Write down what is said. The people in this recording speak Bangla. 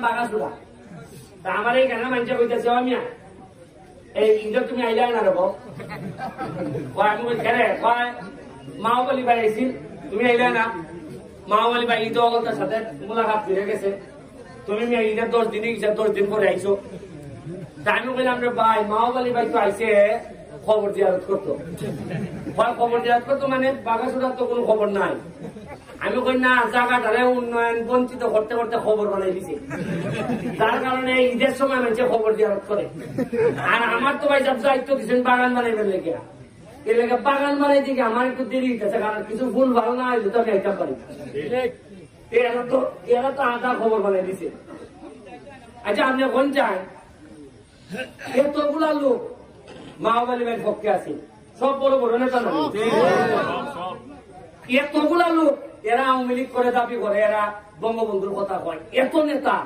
বাগাসুরা তা আমার এই কেন মানুষ কইতেছে মিয়া এই ঈদের তুমি আইলাই না রেব আমি খেলে মাওবালি ভাই আইসিল তুমি আইলাই না মাওবালি ভাই ঈদ অগলতার সাথে মোলাকাত ফিরে গেছে তুমি ঈদের 10 দিনই 10 দিন পরে আইসো তা আমি বললাম রে ভাই মাওবালি ভাই তো আইসে খবর জিয়ারত করতো খবর জিয়ারত করতো মানে বাগাসুরার তো কোনো খবর নাই আমি কই না জায়গাটারে উন্নয়ন বঞ্চিত করতে করতে খবর বানাই দিছে যার কারণে ঈদের সময় মানুষে খবর জিয়ারত করে আর আমার তো ভাই সব দায়িত্ব দিচ্ছেন বাগান বানাইবেন লেগে এর লেগে বাগান বানাই দিকে আমার একটু দেরি হইতেছে কারণ কিছু ফুল ভালো না হইলে তো আমি আইতাম পারি এরা তো আধা খবর বানাই দিছে আচ্ছা আপনি কোন চান এতগুলা লোক মাওবালি ভাইয়ের পক্ষে আছে সব বড় বড় নেতা না এতগুলা লোক এরা আওয়ামী লীগ করে দাবি করে এরা বঙ্গবন্ধুর কথা কয় এত নেতা